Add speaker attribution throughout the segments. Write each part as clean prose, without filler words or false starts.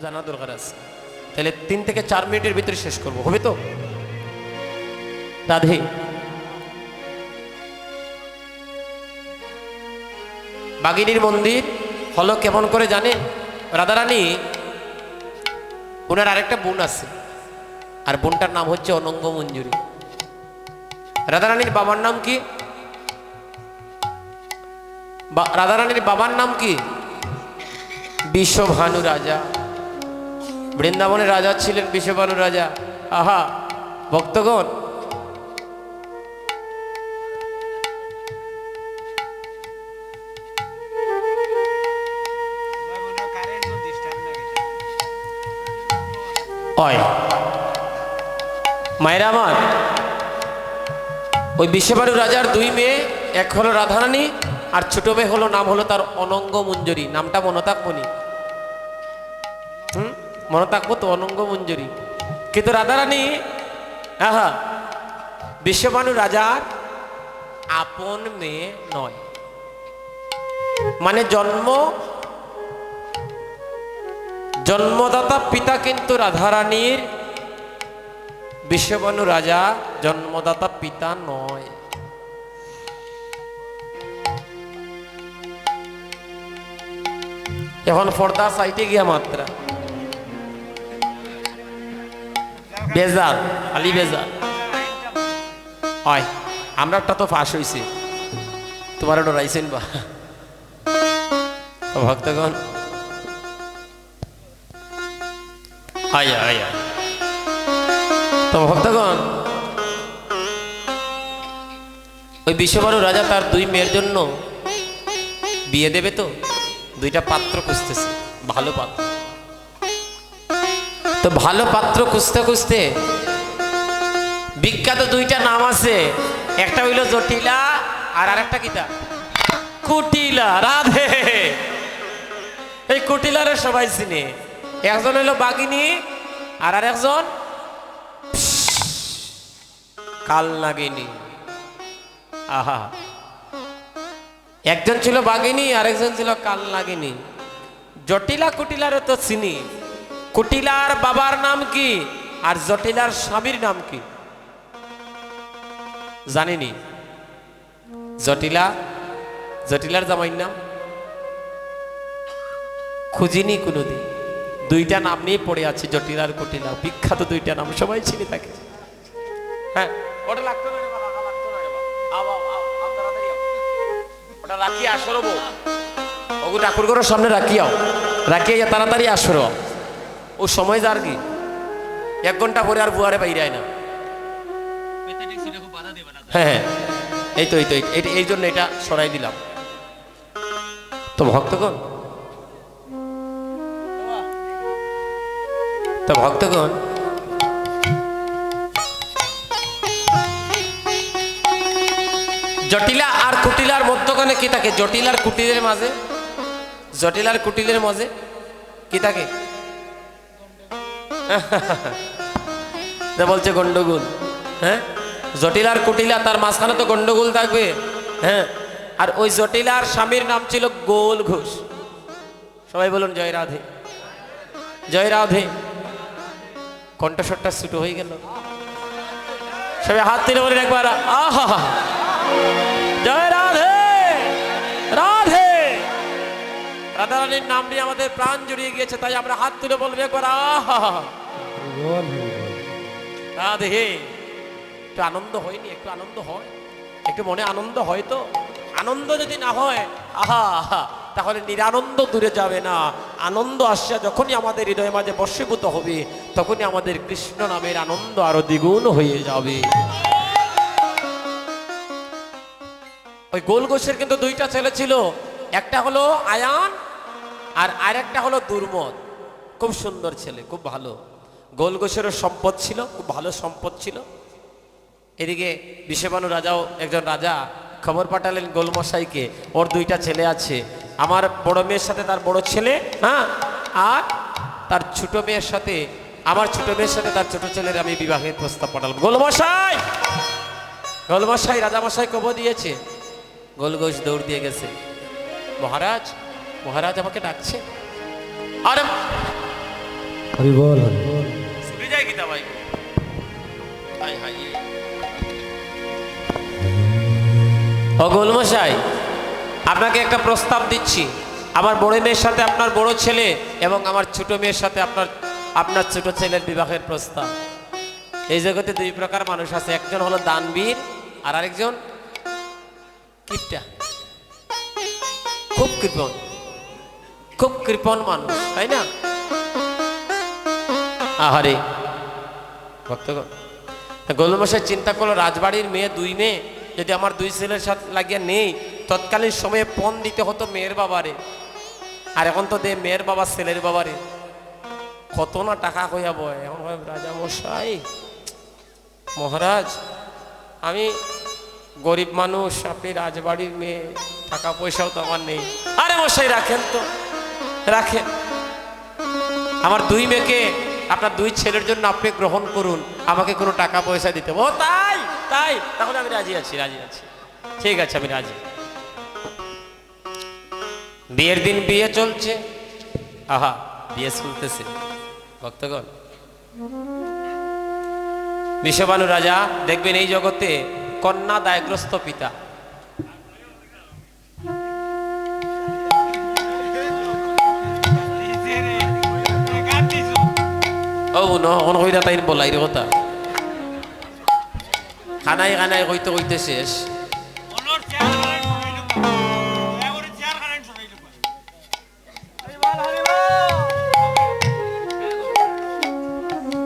Speaker 1: জানা দরকার আছে। তাহলে 3 থেকে 4 মিনিটের ভিতরে শেষ করব, হবে তো? রাধে বাগিনীর মন্দির হলো কেমন করে জানেন? রাধারানী ওনার আরেকটা বোন আছে, আর বোনটার নাম হচ্ছে অনঙ্গ মঞ্জুরি। রাধারানীর বাবার নাম কি? রাধারানীর বাবার নাম কি? বিশ্বভানু রাজা। বৃন্দাবনের রাজা ছিলেন বিশ্বভানু রাজা। আহা ভক্তগণ, মায়েরা আমার, ওই বিশ্বভানু রাজার 2 মেয়ে, এক হলো রাধারানী আর ছোট মেয়ে হলো নাম হলো তার অনঙ্গ মঞ্জুরি। নামটা মনে থাকবো নি? মনে থাকবো তো, অনঙ্গ মঞ্জুরি। কিন্তু রাধারানী আহা বিশ্বভানু রাজার আপন মেয়ে নয়, মানে জন্মদাতা পিতা কিন্তু রাধারানীর বিশ্বভানু রাজা জন্মদাতা পিতা নয়। এখন ফর্দা সাইটে গিয়া মাত্রা বেজার আলী বেজার হয়। আমরা একটা তো ফাঁস হয়েছি, তোমার ডরাইছেন বা ভক্তগণ? আয়া আয়া তো ভক্তগণ, ওই বিশ্বভানু রাজা তার 2 মেয়ের জন্য বিয়ে দেবে তো 2টা পাত্র খুঁজতেছে, ভালো পাত্র। তো ভালো পাত্র খুঁজতে খুঁজতে বিখ্যাত 2টা নাম আছে, একটা হইল জটিলা আর আরেকটা কিতা কুটিলা। রাধে এই কুটিলারে সবাই চিনে, একজন হইল বাগিনী আর আরেকজন কালনাগিনী। আহা, একজন ছিল বাগিনী আর একজন ছিল কালনাগিনী। জটিলা কুটিলারে তো চিনি, কুটিলার বাবার নাম কি আর জটিলার স্বামীর নাম কি জানিনি? জটিলার জামাইর নাম খুঁজিনি কোনোদিন, 2টা নাম নিয়ে পড়ে আছে, জটিলা আর কুটিলা, বিখ্যাত 2টা নাম, সবাই চিনে থাকে। হ্যাঁ, ওটা লাগতো না রে বাবা, লাগতো না রে বাবা, আও তাড়াতাড়ি আও, ওটা রাখি আসরো বউ, ওগো ঠাকুর ঘরের সামনে রাখিয়াও, রাখিয়া তাড়াতাড়ি আসরো। ও সময় যার কি 1 ঘন্টা পরে আর বুয়ারে বাইরে আয় না। হ্যাঁ এই তো এই জন্য এটা সরাই দিলাম। তো ভক্তগণ, জটিলা আর কুটিলার মধ্যখানে কি থাকে? জটিলার কুটিলের মাঝে কি থাকে? বলছে গন্ডগোল। হ্যাঁ, জটিলার কুটিলা, তার মাঝখানে তো গন্ডগোল থাকবে। হ্যাঁ, আর ওই জটিলার স্বামীর নাম ছিল গোল ঘোষ। সবাই বলুন জয় রাধে, জয় রাধে। কণ্ঠস্বরটা ছুটো হয়ে গেল, সবাই হাত তুলে বলেন একবার আহা, জয় রাধে রাধে। রাধারানীর নাম নিয়ে আমাদের প্রাণ জুড়িয়ে গিয়েছে, তাই আমরা হাত তুলে বলবো একবার আহা রাধে। একটু আনন্দ হয়নি? একটু আনন্দ হয়, একটু মনে আনন্দ হয়। তো আনন্দ যদি না হয় আহা তাহলে নিরানন্দ দূরে যাবে না। আনন্দ আসছে যখনই আমাদের হৃদয়ের মাঝে বর্ষীভূত হবে, তখনই আমাদের কৃষ্ণ নামের আনন্দ আরো দ্বিগুণ হয়ে যাবে। ওই গোল ঘোষের কিন্তু 2টা ছেলে ছিল, একটা হলো আয়ান আর আরেকটা হলো দুর্মদ। খুব সুন্দর ছেলে, খুব ভালো। গোল ঘোষেরও সম্পদ ছিল, খুব ভালো সম্পদ ছিল। এদিকে বিশ্বভানু রাজাও, একজন রাজা খবর পাঠালেন গোলমশাইকে, ওর 2টা ছেলে আছে, আমার বড় মেয়ের সাথে তার বড় ছেলে, হ্যাঁ, আর তার ছোট মেয়ের সাথে, আমার ছোট মেয়ের সাথে তার ছোট ছেলের আমি বিবাহের প্রস্তাব পাঠালাম। গোলমশাই রাজামশাই খবর দিয়েছে। গোল ঘোষ দৌড় দিয়ে গেছে, মহারাজ আমাকে ডাকছে। আরে
Speaker 2: হরি বল হরি বল।
Speaker 1: শুনে যায় গীতা ভাই হাই হাই ও গোলমশাই, আপনাকে একটা প্রস্তাব দিচ্ছি। আমার বড় মেয়ের সাথে আপনার বড় ছেলে এবং আমার ছোট মেয়ের সাথে আপনার ছোট ছেলের বিবাহের প্রস্তাব। এই জগতে দুই প্রকার মানুষ আছে, একজন হলো দানবীর আর আরেকজন কিপটা, খুব কৃপণ মানুষ, তাই না? আহারে ভক্তগণ, গোলমশাই চিন্তা করলো রাজবাড়ির মেয়ে, দুই মেয়ে যদি আমার দুই ছেলের সাথে লাগিয়ে নেই, তৎকালীন সময়ে পণ দিতে হতো মেয়ের বাবারে, আর এখন তো দে মেয়ের বাবা ছেলের বাবারে, কত না টাকা হইয়া বয়। এখন রাজা মশাই, মহারাজ আমি গরিব মানুষ, আপনি রাজবাড়ির মেয়ে, টাকা পয়সাও তো আমার নেই। আরে মশাই রাখেন তো, রাখেন, আমার দুই মেয়েকে আপনার দুই ছেলের জন্য আপনি গ্রহণ করুন, আমাকে কোনো টাকা পয়সা দিতে। ও তাই তাই, তাহলে আমি রাজি আছি, রাজি আছি, ঠিক আছে আমি রাজি। বিয়ের দিন বিয়ে চলছে, আহা বিয়ে চলতেছে ভক্তগণ। বিষবানু রাজা দেখবেন এই জগতে কন্যা দায়গ্রস্ত পিতা। ও ন হইরা তাই বলাই রে কথা, খানাই খানাই হইতে হইতে শেষ।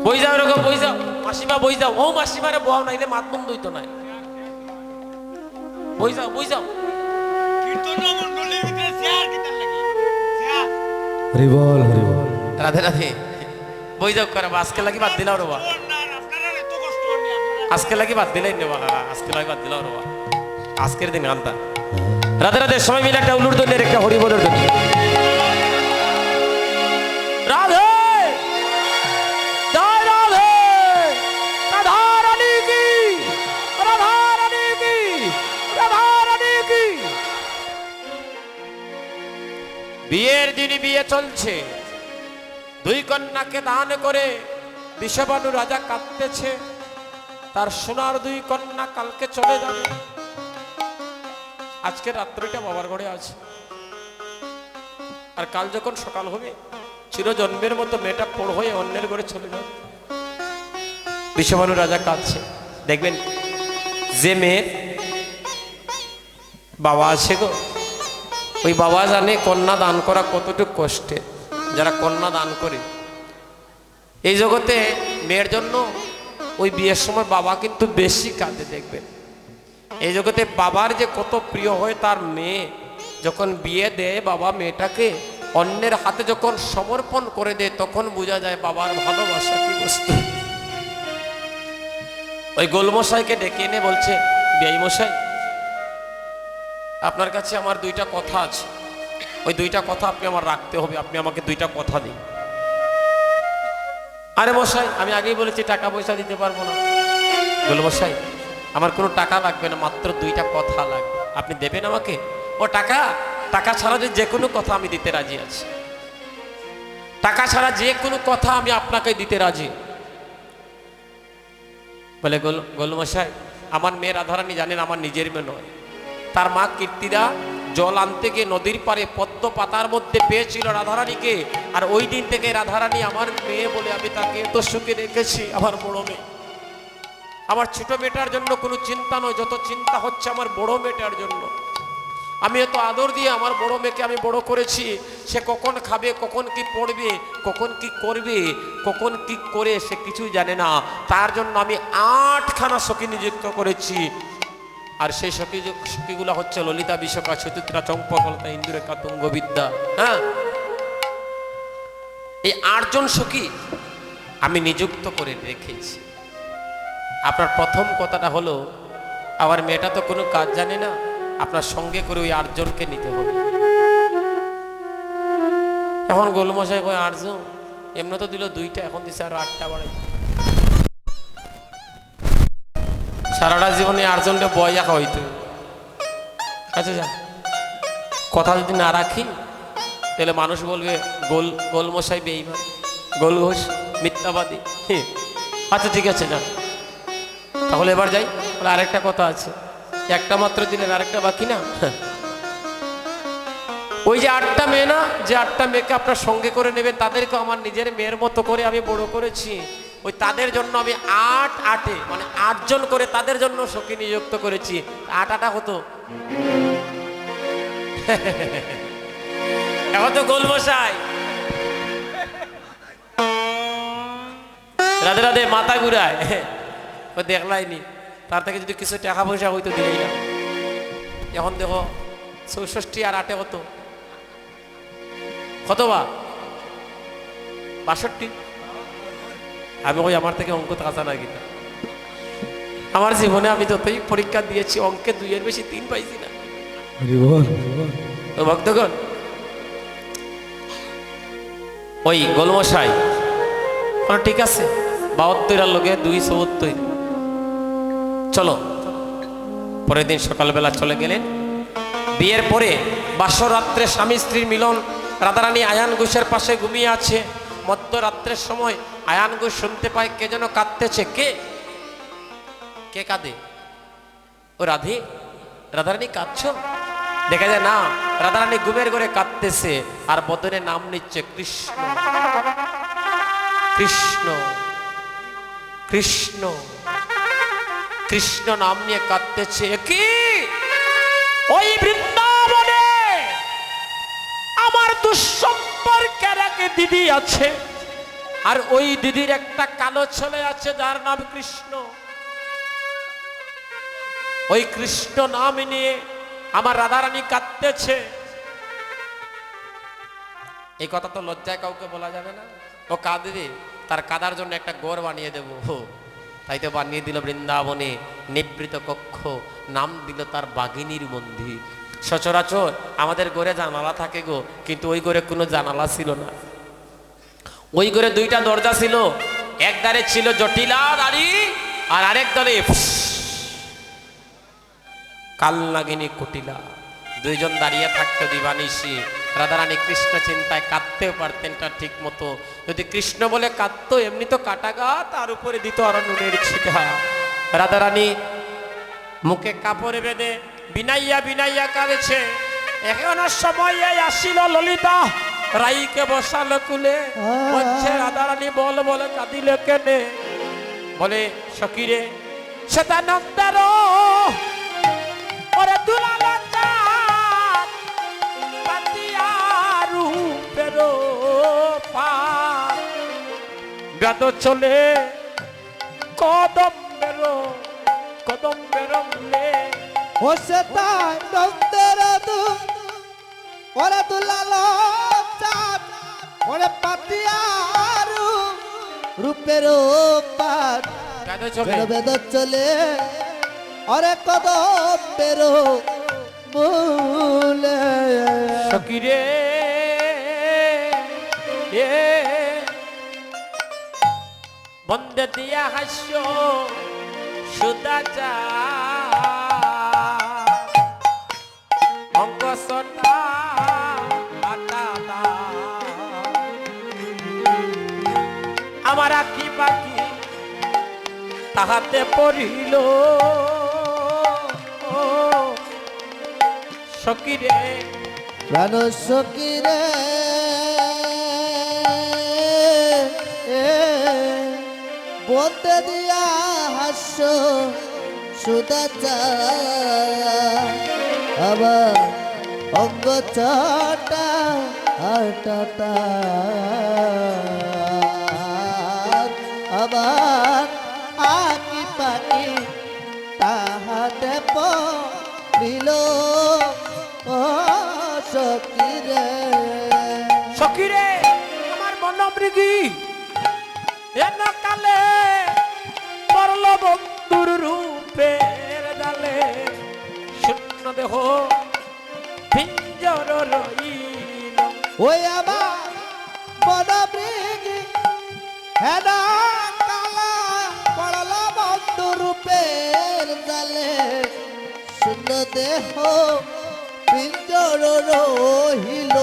Speaker 1: বই যাও এরকম, বই যাও মাসিমা, বই যাও। ও মাসিমারে বহাও নাই রে, মাত বন্ধ হইতো নাই। বই যাও, বই যাও।
Speaker 2: হরি বল হরি বল।
Speaker 1: রাধে রাধে, বই যাও করে আজকে লাগি বাদ দিলাও রে বা, আজকে লাগি বাদ দিলাই নে বা, আজকে লাগি বাদ দিলাও রে বা, আজকের দিন গানটা। রাধে রাধে, সবাই মিলে একটা উলুর দলের একটা হরি বলের দল। রাধে জয় রাধে, রাধা রানী কি, রাধা রানী কি, রাধা রানী কি। বিয়ের দিনই বিয়ে চলছে, দুই কন্যাকে দান করে বিষবানু রাজা কাঁদতেছে। তার সোনার দুই কন্যা কালকে চলে যাবে, আজকে রাত্রিটা বাবার ঘরে আছে, আর কাল যখন সকাল হবে চিরজন্মের মতো মেয়েটা পড় হয়ে অন্যের ঘরে চলে যাবে। বিষবানু রাজা কাঁদছে। দেখবেন যে মেয়ের বাবা আছে গো, ওই বাবা জানে কন্যা দান করা কতটুকু কষ্টের। যারা কন্যা দান করে এই জগতে মেয়ের জন্য, ওই বিয়ের সময় বাবা কিন্তু বেশি কাঁদে। দেখবেন এই জগতে বাবার যে কত প্রিয় হয় তার মেয়ে, যখন বিয়ে দেয় বাবা মেয়েটাকে অন্যের হাতে যখন সমর্পণ করে দেয়, তখন বোঝা যায় বাবার ভালোবাসা কি বস্তু। ওই গোলমশাইকে ডেকে এনে বলছে, বিয়াই মশাই আপনার কাছে আমার দুইটা কথা আছে, ওই দুইটা কথা আপনি আমার রাখতে হবে, আপনি আমাকে দুইটা কথা দিন। আরে মশাই আমি আগেই বলেছি টাকা পয়সা দিতে পারবো না। গোলমশাই আমার কোনো টাকা লাগবে না, মাত্র দুইটা কথা লাগবে, আপনি দেবেন আমাকে? ও টাকা, টাকা ছাড়া যে কোনো কথা আমি দিতে রাজি আছি, টাকা ছাড়া যে কোনো কথা আমি আপনাকে দিতে রাজি। বলে গোলমশাই আমার মেয়ে রাধারানী জানেন আমার নিজের মেয়ে নয়, তার মা কীর্তিদা জল আনতে গিয়ে নদীর পারে পদ্ম পাতার মধ্যে পেয়েছিল রাধারানীকে, আর ওই দিন থেকে রাধারানী আমার মেয়ে বলে আমি তাকে এত সুখে রেখেছি। আমার বড় মেয়ে, আমার ছোট মেয়েটার জন্য কোনো চিন্তা নয়, যত চিন্তা হচ্ছে আমার বড় মেয়েটার জন্য। আমি এত আদর দিয়ে আমার বড় মেয়েকে আমি বড় করেছি, সে কখন খাবে, কখন কি পড়বে, কখন কি করবে, কখন কি করে সে কিছুই জানে না। তার জন্য আমি 8খানা সখী নিযুক্ত করেছি, আর সেই সখীগুলো হচ্ছে ললিতা, বিশাখা, সুচিত্রা, চম্পকলতা, ইন্দুরেখা, তুঙ্গবিদ্যা। হ্যাঁ, এই 8জন সখী আমি নিযুক্ত করে রেখেছি। আপনার প্রথম কথাটা হলো আমার মেয়েটা তো কোনো কাজ জানে না, আপনার সঙ্গে করে ওই 8জনকে নিতে হবে। এখন গোলমশাই কয় 8জন, এমনি তো দিল 2টা, এখন দিচ্ছে আরো 8টা বাড়াই। সারাটা জীবনে 8জনটা বয়া হইতো। আচ্ছা যা, কথা যদি না রাখি তাহলে মানুষ বলবে গোলমশাই বেঈমান, গোল ঘোষ মিথ্যাবাদী। আচ্ছা ঠিক আছে না, তাহলে এবার যাই। বলে আরেকটা কথা আছে, একটা মাত্র দিলেন, আরেকটা বাকি না। ওই যে 8টা মেয়ে না, যে 8টা মেয়েকে আপনার সঙ্গে করে নেবেন, তাদেরকে আমার নিজের মেয়ের মতো করে আমি বড় করেছি। ওই তাদের জন্য আমি 8 মানে 8 জন করে তাদের জন্য সখী নিযুক্ত করেছি। 8 হতো। এখন তো গোলমশাই রাধে রাধে মাথা ঘুরায়, ও দেখলাইনি, তার থেকে যদি কিছু টাকা পয়সা হইতো দিলেই না। এখন দেখো 64 আর 8 কত, কত বা 62। আমি ওই আমার থেকে অঙ্ক কাঁচা না কিনা। আমার জীবনে আমি যতই পরীক্ষা দিয়েছি অঙ্কে 2-এর বেশি 3 পাইছি না। তো ভক্তগণ, ওই গোলমশাই ঠিক আছে 72 আর লোকে 274। চলো, পরের দিন সকালবেলা চলে গেলেন। বিয়ের পরে বাসর রাত্রে স্বামী স্ত্রীর মিলন। রাধারানী আয়ান ঘোষের পাশে ঘুমিয়ে আছে। মধ্যরাত্রের সময় আয়ান ঘোষ শুনতে পায় কে যেন কাঁদতেছে। কে কে কাঁদে? ও রাধে, রাধারানী কাঁদছ? দেখা যায় না, রাধারানী ঘুমের ঘরে কাঁদতেছে আর বদনে নাম নিচ্ছে কৃষ্ণ কৃষ্ণ কৃষ্ণ কৃষ্ণ নাম নিয়ে কাঁদতেছে। কি ওই বৃন্দাবনে আমার দুঃসম্পর্কের এক দিদি আছে, আর ওই দিদির একটা কালো ছেলে আছে যার নাম কৃষ্ণ। ওই কৃষ্ণ নাম নিয়ে আমার রাধারানী কাঁদতেছে। এই কথা তো লজ্জায় কাউকে বলা যাবে না। ও কাঁদবে, তার কাদার জন্য একটা গড় বানিয়ে দেবো। তাই তো বানিয়ে দিল বৃন্দাবনে নিবৃত কক্ষ, নাম দিল তার বাঘিনীর মন্দির। সচরাচর আমাদের ঘরে জানালা থাকে গো, কিন্তু ওই ঘরে কোনো জানালা ছিল না। ওই ঘরে 2টা দরজা ছিল। এক ধারে ছিল জটিলা দাঁড়ি, আর আরেক ধারে কালনাগিনী কুটিলা। 2 জন দাঁড়িয়ে থাকতো দিবানিশি। রাধারানী কৃষ্ণ চিন্তায় কাঁদতেও পারতেন না ঠিক মতো। যদি কৃষ্ণ বলে কাঁদতো, এমনি তো কাটা গা, তার উপরে দিত আরো নুনের ছিটা। রাধারানী মুখে কাপড়ে বেঁধে বিনাইয়া বিনাইয়া কাঁদেছে। এখনো সময় আসিল ললিতা, রাইকে বসালো কুলে। বলছে রাধারানী বল বলে কাঁদিলে কেনে? বলে সখীরে শ্বেতানন্দের ওরে দুলালো চাঁদ পাতিয়া রূপের পার, বেদ চলে কদম্বের কদম্বের মূলে।
Speaker 3: ও শ্বেতানন্দের ওরে দুলালো চাঁদ ওরে পাতিয়া রূপের পার,
Speaker 1: বেদ চলে
Speaker 3: বেদ চলে অরে কদম্বের মূলে।
Speaker 1: সখীরে বন্দে দিয়া হাস্য সুদাচা অঙ্গ সটা আমার আঁকি পাখি তাহাতে পড়িল। সখীরে
Speaker 3: প্রাণ সখীরে বলতে দিয়া হাস্য সুদাচা আবার অঙ্গ চটা আটাতা আবার আকি পাকি তাহাতে পড়িল। ও সখীরে
Speaker 1: সখীরে আমার মনমৃগী এন কালে পরল বন্ধুর রূপের ডালে। শূন্য দেহ পিঞ্জর রইল।
Speaker 3: ওই আমার মনমৃগী হেনা কালা পড়ল বন্ধু রূপের জালে। শূন্য দেহ পিঞ্জর রহিল।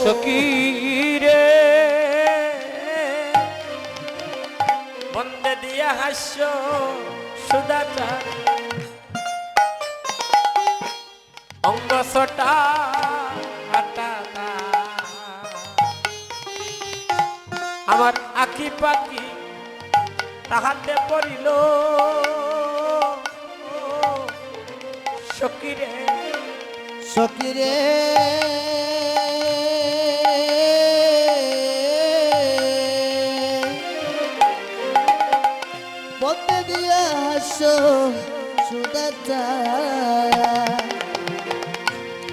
Speaker 1: সখীরে হাস্য সুদাচার অঙ্গ সটা আমার আঁকি পাখি তাহাতে পড়িল সকিরে
Speaker 3: সকিরে বলতে দিয়া হাসো সুদাচা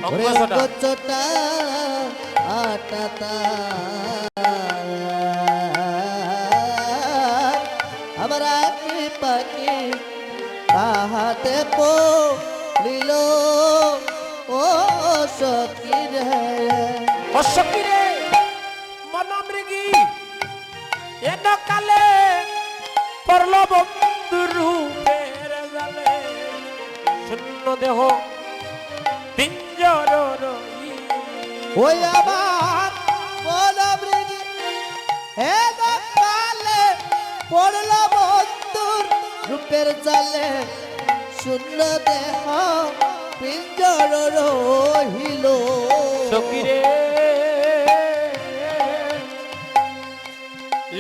Speaker 3: অঙ্গচটা আটাতা আবার আঁকি পাখি তাহাতে পড়িল ও সকিরে
Speaker 1: ও সকিরে মনমৃগী এন কালে পরল বন্ধু রূপের জালে শূন্য দেহ পিঞ্জর রই
Speaker 3: ওই আমার মনমৃগী হে কালে পড়ল বন্ধুর রূপের জালে শূন্য দেহ পিঞ্জর রহিল
Speaker 1: সকিরে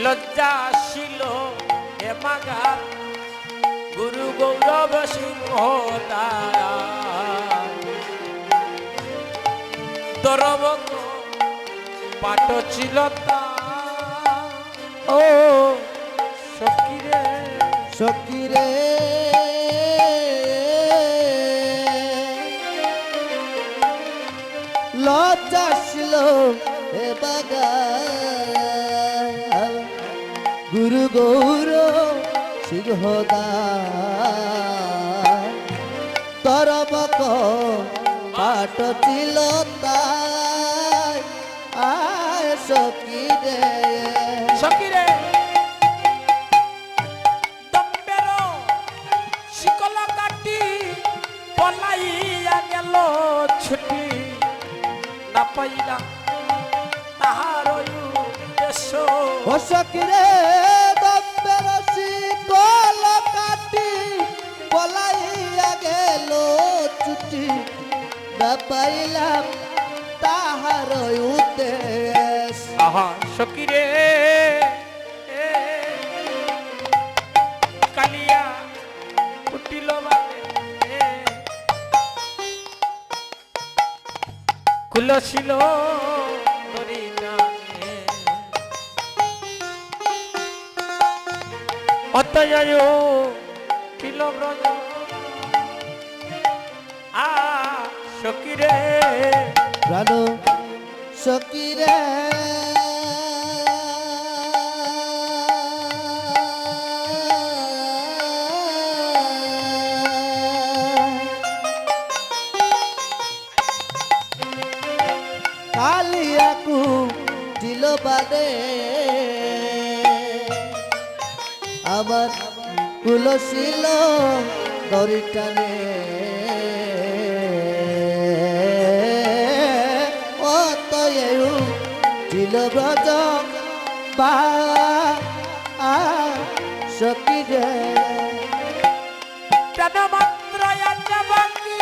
Speaker 1: লজ্জাশীল হে মাগা গুরু গৌরব সিংহ দরবঙ্গ পাট ছিল ও সকিরে
Speaker 3: সকিরে লজ্জাশীল হে বাগা গুরু গৌর সিংহদা তরবক পাট ছিল তাই আয় সকিরে
Speaker 1: সকিরে দম্বের শিকলা কাটি পলাইয়া গেল ছুটি না পাইলা তাহার উদ্দেশ্য
Speaker 3: ও সকিরে দম্বের শিকল কাটি পলাইয়া গেল ছুটি না পাইলাম তাহার উদ্দেশ্য
Speaker 1: আহা সকিরে কালিয়া ফুটিল বাজে খুলছিল দড়ি টানে অতয় কিল ব্রজ আ সকিরে
Speaker 3: প্রাণ সকিরে কালিয়াকু দিল বাদে আমার কুলশীল দরিটানে অতয়েউ দিল ব্রজ বা সকিরে
Speaker 1: কেন মাত্র আছে বাকি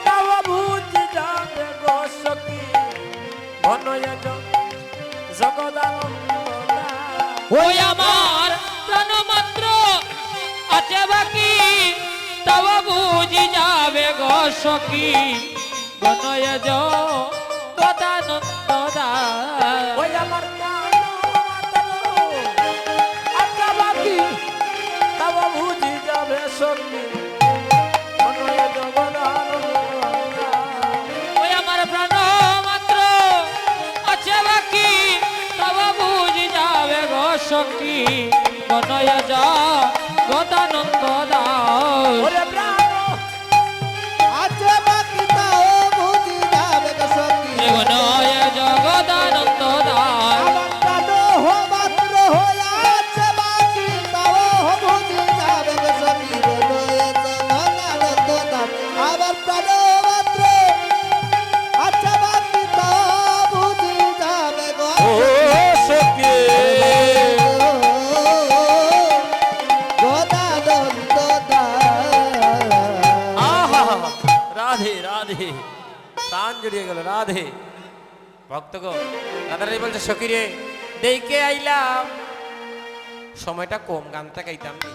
Speaker 1: তাও বুঝি যাবে গো সখী ঘনয় জগদানন্দ
Speaker 4: ওই আমার প্রাণ মাত্র আছে বাকি তব বুঝি যাবে গো সখী গণয় গদানন্দ দাস
Speaker 1: ওই আমার প্রাণ মাত্র আছে বাকি তাও বুঝি যাবে সখী ঘনয় জগদানন্দ
Speaker 4: ওই আমার প্রাণ মাত্র আছে বাকি তব বুঝি যাবে গো সখী গণয় গদানন্দ দাস
Speaker 1: ওরে প্রাণ
Speaker 3: আছে বাকি তাও বুঝি যাবে গো সখী
Speaker 4: গণয় জগদানন্দ দাস
Speaker 3: আমার প্রাণ মাত্র হয়ে আছে বাকি তাও বুঝি যাবে গো সখী বলয়ে জগদানন্দ দাস আমার প্রাণ মাত্র আছে বাকি তাও বুঝি যাবে গো
Speaker 1: ও সখী প্রাণ জড়িয়ে গেল রাধে ভক্ত গো রাধারানী বলছে সখী রে দেখে আইলাম সময়টা কম গানটা গাইতাম নি।